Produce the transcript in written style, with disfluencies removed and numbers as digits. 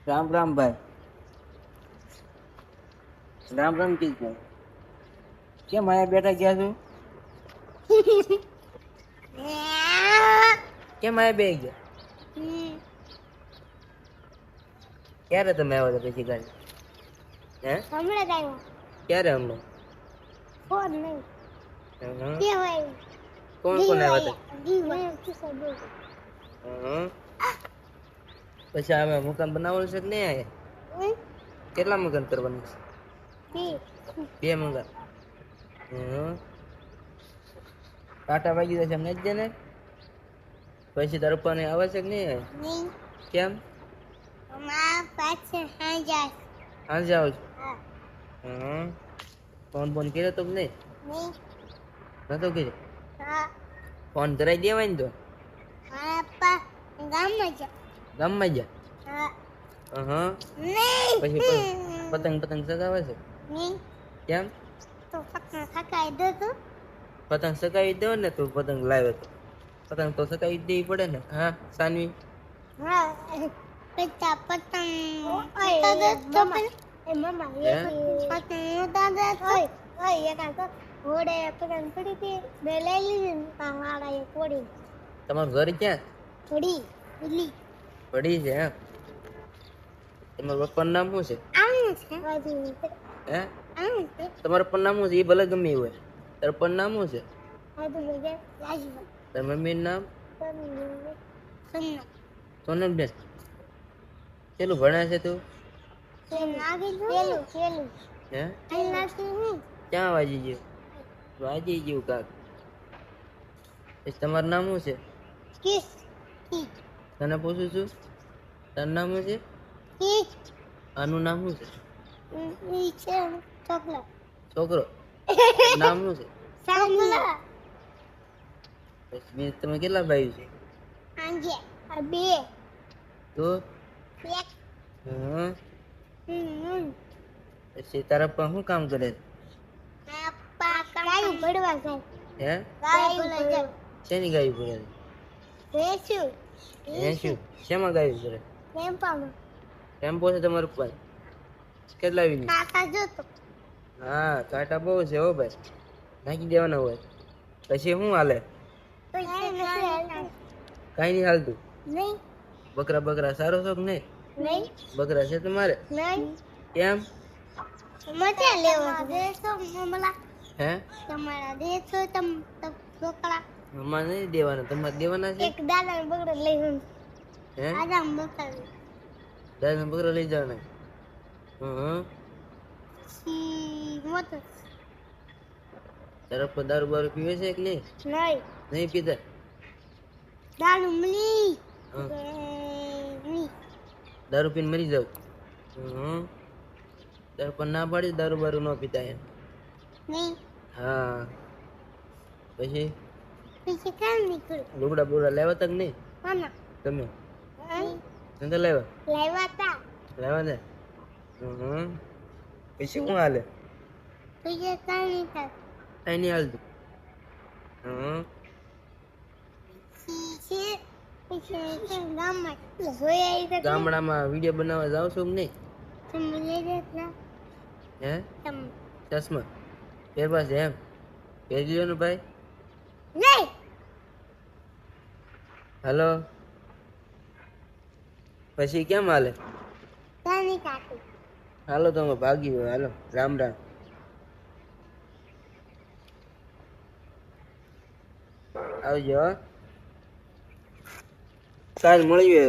રામ રામ ભાઈ. રામ રામ કીધું. કેમ આયા બેઠા ગયા છો? કેમ આયા બે ગયા? ક્યારે તમે આવ્યા હતા પછી ગાડી? હે હમણાં જ આવ્યો. ક્યારે હમણાં? ફોન નહીં. હં. બે હોય. કોણ કોણ આવ્યા આવ્યા? હતા? પછી હવે મકાન બનાવવાનું છે કે નહીં આયા? કેટલા મકાન કરવાનું છે? બે મકાન. કાંટા વાગી જશે એમ નહીં જ ને? પછી તાર પપ્પાને આવે છે કે નહીં? નહીં. કેમ? અમારા પાસે હાંજા. હાંજે આવું છું. હા. ફોન ફોન કર્યો તો કે નહીં? નહીં. નતો કર્યો? હા. ફોન કરાવી દેવાય ને તો. મારા પપ્પા ગામમાં છે. ગામમાં જા. હા. નહીં. નહીં. પછી પતંગ પતંગ સગાવે છે? નહીં. કેમ? તો પતંગ સકાઈ દો તો. પતંગ સગાવી દો ને તું પતંગ લાવે તો. પતંગ તો સગાવી દેવી પડે ને. હા સાનવી? હા. પૈસા પતંગ ઓય તો એ મમ્મા પતંગ ઉતારે ઓય ઓય એક આ ઘોડે પતંગ પડી હતી બે લઈ લીધી ને પાવાડા એ કોડી. તમારું ઘર ક્યાં? થોડી ઉલી પડી છે એમ? તમારા પપ્પાનું નામ શું છે? આવું છે બાજુ હે આવું છે તમારા પપ્પાનું નામ શું છે? એ ભલે ગમે એવું હોય. તારા પપ્પાનું નામ શું છે? બાજુ લગે લાજી તારા મમ્મીનું નામ? સુન્નો સોનલબેન. કેટલું ભણે છે તું? આગળ પેલું પેલું હે અલ્લાહથી હું ક્યાં વાજી ગયું? વાજી ગયું કાક. પછી તમારું નામ શું છે? કિસ કી તને પૂછું છું, તારું નામ શું છે? કી આનું નામ શું છે? ઈ છે ચોકલેટ છોકરો નામ શું છે? સાંગલા પછી બીજું તમે કેટલા ભાઈ છે? આંજે આ બે તો એક હં પછી તારા પપ્પા શું કામ કરે છે? આપા ગાયું ભરવા જાય હે ગાયું ભરવા શેની ગાયું ભરે છે? વેચું હે શું શેમાં ગાયું ભરે? ટેમ્પામાં ટેમ્પો છે તમારા પપ્પા? કેટલા વીની? કાકા જોતો હા કાંટા બહુ છે હો ભાઈ, નાખી દેવાના હોય. પછી શું હાલે? તો કાંઈ નહીં હાલતું? નહીં બકરા બકરા સારો છો કે નહીં? નહીં બકરા છે તમારે? નહીં કેમ? મજા લેવા દેશો મમલા હે તમારા દેશો તમ બકરા અમારે નહીં દેવાના, તમારે દેવાના છે? એક દાદા બકરો લઈ હું હે આદમ બકરા દાદા બકરા લઈ જવાના? હં સી મોતો તારા પર દારૂ બારૂ પીવે છે કે નહીં? નહીં નહીં પીતા? દારૂ મળી હં. ની દારૂ પીને મરી જાવ? હં તારા પર ના પાડી દારૂ બારૂ ન પીતા એમ? નહીં હા પછી પછી કામ નીકળ્યું લુગડા બુગડા લેવા તા કે નહીં મામા તમે? નતા લેવા? લાવ્યા તા લેવા ને? હં પછી શું હાલે? પછી કામ નીકળ કાંઈ નહીં હાલતું? હં પછી ગામમાં જોયા આવી તો ગામડામાં વિડીયો બનાવવા જાવ છો કે નહીં? તમે લઈ જતા હે તમે ચશ્મા પહેરવા છે એમ? પહેરી લ્યો ને ભાઈ. નહીં હાલો પછી કેમ હાલે? તાની કાકી હાલો તો અમે ભાગી ગયો. હાલો રામ રામ. આવજો હો. કાલ મળીએ.